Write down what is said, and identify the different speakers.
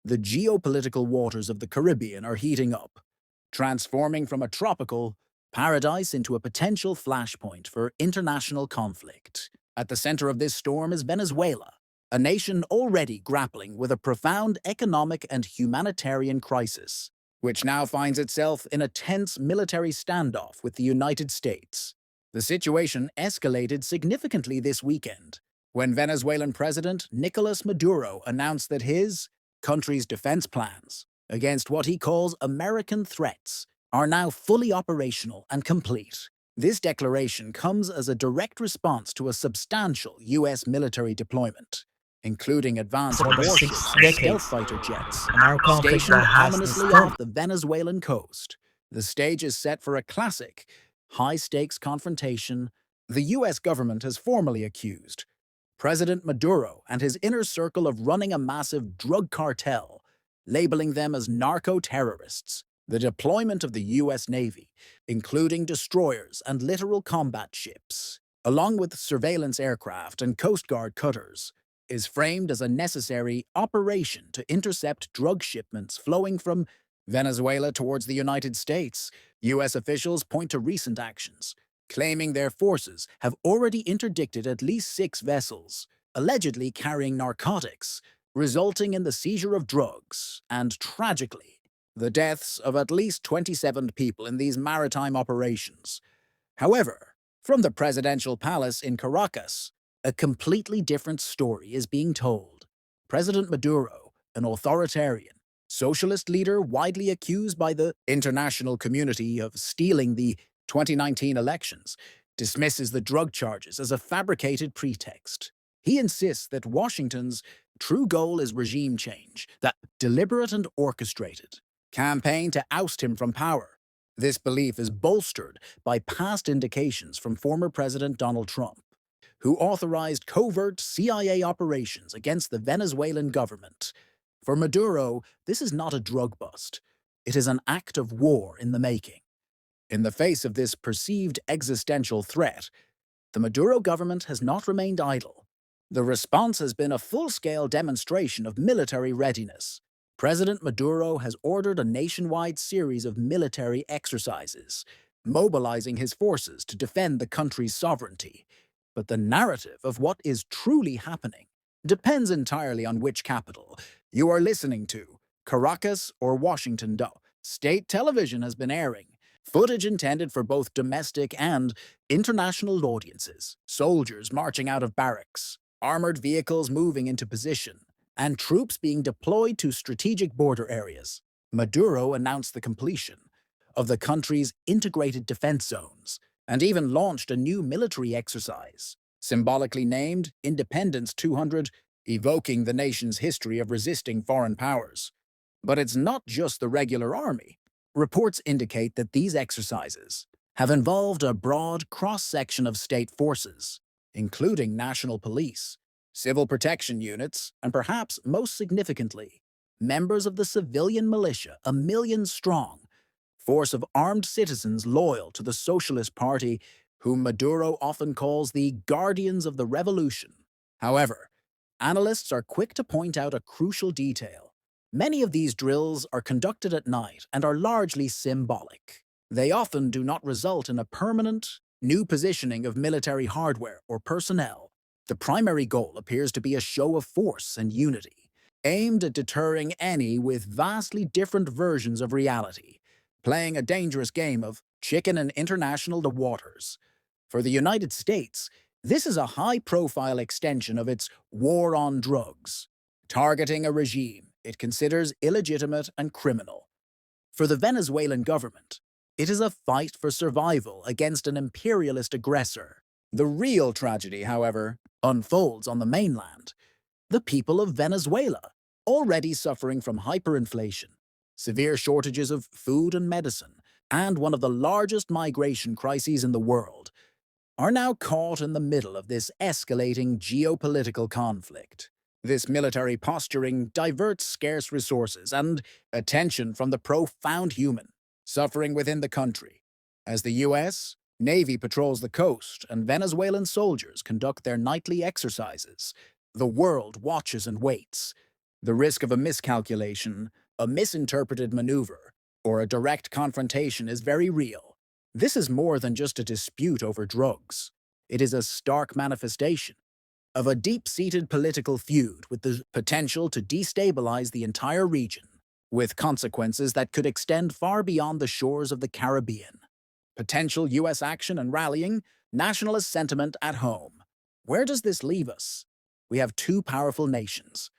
Speaker 1: The geopolitical waters of the Caribbean are heating up, transforming from a tropical paradise into a potential flashpoint for international conflict. At the center of this storm is Venezuela, a nation already grappling with a profound economic and humanitarian crisis, which now finds itself in a tense military standoff with the United States. The situation escalated significantly this weekend when Venezuelan President Nicolas Maduro announced that his country's defense plans against what he calls American threats are now fully operational and complete. This declaration comes as a direct response to a substantial U.S. military deployment, including advanced
Speaker 2: Over
Speaker 1: warships
Speaker 2: six
Speaker 1: and stealth
Speaker 2: decades,
Speaker 1: fighter jets,
Speaker 2: an armed conflict
Speaker 1: stationed
Speaker 2: that has
Speaker 1: ominously
Speaker 2: disturbed
Speaker 1: off the Venezuelan coast. The stage is set for a classic, high-stakes confrontation. The U.S. government has formally accused President Maduro and his inner circle of running a massive drug cartel, labeling them as narco-terrorists. The deployment of the U.S. Navy, including destroyers and littoral combat ships, along with surveillance aircraft and Coast Guard cutters, is framed as a necessary operation to intercept drug shipments flowing from Venezuela towards the United States. U.S. officials point to recent actions, claiming their forces have already interdicted at least 6 vessels, allegedly carrying narcotics, resulting in the seizure of drugs and, tragically, the deaths of at least 27 people in these maritime operations. However, from the presidential palace in Caracas, a completely different story is being told. President Maduro, an authoritarian, socialist leader widely accused by the international community of stealing the 2019 elections, dismisses the drug charges as a fabricated pretext. He insists that Washington's true goal is regime change, that deliberate and orchestrated campaign to oust him from power. This belief is bolstered by past indications from former President Donald Trump, who authorized covert CIA operations against the Venezuelan government. For Maduro, this is not a drug bust. It is an act of war in the making. In the face of this perceived existential threat, the Maduro government has not remained idle. The response has been a full-scale demonstration of military readiness. President Maduro has ordered a nationwide series of military exercises, mobilizing his forces to defend the country's sovereignty. But the narrative of what is truly happening depends entirely on which capital you are listening to, Caracas or Washington. State television has been airing footage intended for both domestic and international audiences, soldiers marching out of barracks, armored vehicles moving into position, and troops being deployed to strategic border areas. Maduro announced the completion of the country's integrated defense zones and even launched a new military exercise, symbolically named Independence 200, evoking the nation's history of resisting foreign powers. But it's not just the regular army. Reports indicate that these exercises have involved a broad cross-section of state forces, including national police, civil protection units, and perhaps most significantly, members of the civilian militia, a million-strong force of armed citizens loyal to the Socialist Party, whom Maduro often calls the guardians of the revolution. However, analysts are quick to point out a crucial detail. Many of these drills are conducted at night and are largely symbolic. They often do not result in a permanent, new positioning of military hardware or personnel. The primary goal appears to be a show of force and unity, aimed at deterring any with vastly different versions of reality, playing a dangerous game of chicken in international waters. For the United States, this is a high-profile extension of its war on drugs, targeting a regime it considers illegitimate and criminal. For the Venezuelan government, it is a fight for survival against an imperialist aggressor. The real tragedy, however, unfolds on the mainland. The people of Venezuela, already suffering from hyperinflation, severe shortages of food and medicine, and one of the largest migration crises in the world, are now caught in the middle of this escalating geopolitical conflict. This military posturing diverts scarce resources and attention from the profound human suffering within the country. As the U.S. Navy patrols the coast and Venezuelan soldiers conduct their nightly exercises, the world watches and waits. The risk of a miscalculation, a misinterpreted maneuver, or a direct confrontation is very real. This is more than just a dispute over drugs. It is a stark manifestation of a deep-seated political feud with the potential to destabilize the entire region, with consequences that could extend far beyond the shores of the Caribbean. Potential U.S. action and rallying nationalist sentiment at home. Where does this leave us? We have two powerful nations,